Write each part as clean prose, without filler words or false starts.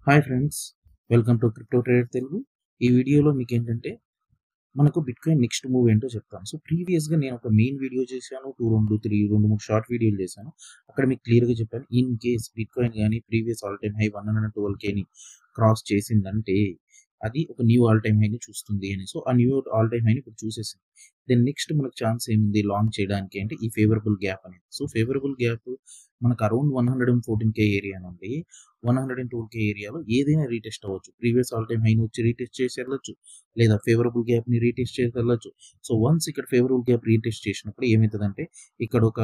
Hi friends, welcome to crypto trader Telugu. ఈ వీడియోలో మీకు ఏంటంటే మనకు బిట్‌కాయిన్ నెక్స్ట్ మూవ్ ఏంటో చెప్తాను. సో, ప్రీవియస్‌గా నేను ఒక మెయిన్ వీడియో చేశాను. 2, 3 షార్ట్ వీడియోలు చేశాను. అక్కడ మీకు క్లియర్‌గా చెప్పాను. ఇన్ కేస్ బిట్‌కాయిన్ గాని ప్రీవియస్ ఆల్ టైమ్ హై 112Kని క్రాస్ చేసిందంటే అది ఒక న్యూ ఆల్ టైమ్ హైని చూస్తుంది అని. సో, ఆ న్యూ ఆల్ టైమ్ హైని ఇప్పుడు చూసేసింది. దెన్ నెక్స్ట్ మనకు ఛాన్స్ ఏముంది లాంగ్ చేయడానికి అంటే ఈ ఫేవరబుల్ గ్యాప్ అనేది. సో, ఫేవరబుల్ గ్యాప్ మనకు అరౌండ్ 114K ఏరియా నుండి 112K ఏరియాలో ఏదైనా రీటెస్ట్ అవ్వచ్చు. ప్రీవియస్ ఆల్ టైమ్ హైని వచ్చి రీటెస్ట్ చేసి వెళ్ళొచ్చు. లేదా ఫేవరబుల్ గ్యాప్‌ని రీటెస్ట్ చేసి వెళ్ళొచ్చు. సో, వన్స్ ఇక్కడ ఫేవరబుల్ గ్యాప్ రీటెస్ట్ చేసినప్పుడు ఏమైతదంటే ఇక్కడ ఒక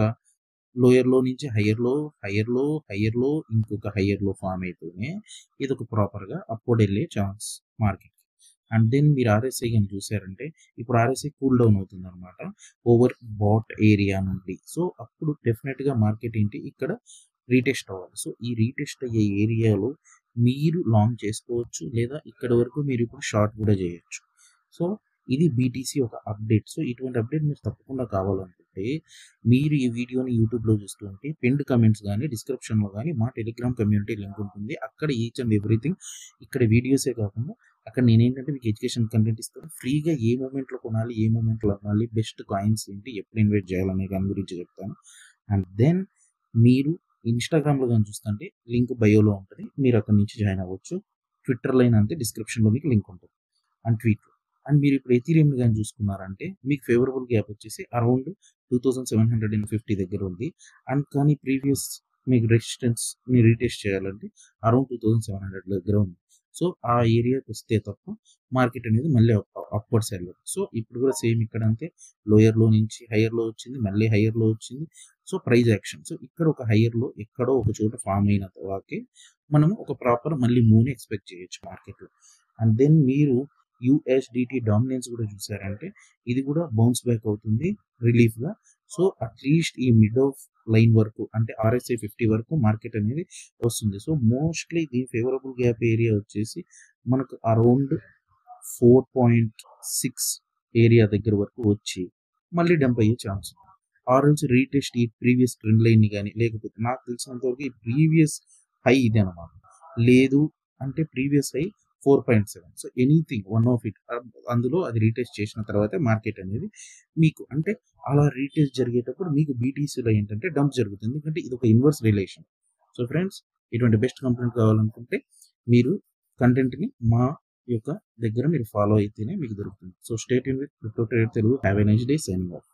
లోయర్ లో నుంచి హయ్యర్ లో ఇంకొక హయ్యర్ లో ఫామ్ అయితేనే ఇదొక ప్రాపర్‌గా అప్‌వర్డ్ ఎళ్ళే ఛాన్స్ మార్కెట్‌కి. అండ్ దెన్ మీరు ఆర్ఎస్ఐ గాని చూసారంటే ఇప్పుడు ఆర్ఎస్ఐ కూల్ డౌన్ అవుతుందన్నమాట. ఓవర్ బాట్ ఏరియా నుండి. సో, అప్పుడు డెఫినిట్‌గా మార్కెట్ ఏంటి ఇక్కడ రీటెస్ట్ అవ్వాలి. సో, ఈ రీటెస్ట్ అయ్యే ఏరియాలో మీరు లాంగ్ చేసుకోవచ్చు. లేదా ఇక్కడి వరకు మీరు ఇప్పుడు షార్ట్ కూడా చేయొచ్చు. సో, ఇది బీటీసీ ఒక అప్డేట్. సో, ఇటువంటి అప్డేట్ మీరు తప్పకుండా కావాలనుకుంటే మీరు ఈ వీడియోని యూట్యూబ్‌లో చూస్తూ ఉంటే పిన్డ్ కామెంట్స్ గాని, డిస్క్రిప్షన్‌లో గాని మా టెలిగ్రామ్ కమ్యూనిటీ లింక్ ఉంటుంది. అక్కడ ఈచ్ అండ్ ఎవ్రీథింగ్ ఇక్కడ వీడియోసే కాకుండా అక్కడ నేనేంటంటే మీకు ఎడ్యుకేషన్ కంటెంట్ ఇస్తాను. ఫ్రీగా ఏ మూమెంట్‌లో కొనాలి, ఏ మూమెంట్‌లో అమ్మాలి, బెస్ట్ కాయిన్స్ ఏంటి, ఎప్పుడు ఇన్వెస్ట్ చేయాలనే దాని గురించి చెప్తాను. అండ్ దెన్ మీరు ఇన్‌స్టాగ్రామ్‌లో గాని చూస్తుంటే లింక్ బయోలో ఉంటది. మీరు అక్కడి నుంచి జాయిన్ అవ్వచ్చు. ట్విట్టర్‌లో అయినా అంతే డిస్క్రిప్షన్‌లో మీకు లింక్ ఉంటుంది. అండ్ ట్వీట్‌లో. అండ్ మీరు ఇప్పుడు ఎథీరియంని గాని చూసుకున్నారంటే మీకు ఫేవరబుల్ గ్యాప్ వచ్చేసి అరౌండ్ 2750 దగ్గర ఉంది. అండ్ కానీ ప్రీవియస్ మీకు రెసిస్టెన్స్‌ని రీటెస్ట్ చేయాలంటే అరౌండ్ 2700 దగ్గర ఉంది. సో, ఆ ఏరియాకి వస్తే తప్ప మార్కెట్ అనేది మళ్ళీ అప్‌వర్డ్స్ ఎళ్ళదు. సో, ఇప్పుడు కూడా సేమ్ ఇక్కడ అంతే లోయర్‌లో నుంచి హైయర్‌లో వచ్చింది. మళ్ళీ హైయర్‌లో వచ్చింది. So, price action. సో, ఇక్కడ ఒక హైయర్‌లో ఎక్కడో ఒక చోట ఫార్మ్ అయిన తర్వాతే మనము ఒక ప్రాపర్ మళ్ళీ మూవ్‌ని ఎక్స్‌పెక్ట్ చేయొచ్చు మార్కెట్‌లో. అండ్ దెన్ మీరు యూఎస్‌డిటి డామినెన్స్ కూడా చూసారంటే ఇది కూడా బౌన్స్ బ్యాక్ అవుతుంది రిలీఫ్‌గా. సో, అట్‌లీస్ట్ ఈ మిడ్ ఆఫ్ లైన్ వరకు అంటే ఆర్ఎస్ఐ 50 వరకు మార్కెట్ అనేది వస్తుంది. సో, మోస్ట్‌లీ దీని ఫేవరబుల్ గ్యాప్ ఏరియా వచ్చేసి మనకు అరౌండ్ 4.6 ఏరియా దగ్గర వరకు వచ్చి మళ్ళీ డంప్ అయ్యే ఛాన్స్ ఉంది. ఆర్ ఎల్స్ రీటెస్ట్ ఈ ప్రీవియస్ ట్రెండ్ లైన్‌ని గాని లేకపోతే నాకు తెలిసినంత వరకు ఈ ప్రీవియస్ హై ఇదనమాట. లేదు అంటే previous high 4.7. So, anything one of it అందులో అది రీటెస్ట్ చేసిన తర్వాతే మార్కెట్ అనేది మీకు అంటే అలా రీటెస్ట్ జరిగేటప్పుడు మీకు బీటీసీలో ఏంటంటే డంప్ జరుగుతుంది. ఎందుకంటే ఇది ఒక ఇన్వర్స్ రిలేషన్. సో, ఫ్రెండ్స్ ఇటువంటి బెస్ట్ కంటెంట్ కావాలనుకుంటే మీరు కంటెంట్‌ని మా యొక్క దగ్గర మీరు ఫాలో అయితేనే మీకు దొరుకుతుంది. So, stay tuned with crypto trader Telugu. Have a nice day. Signing off.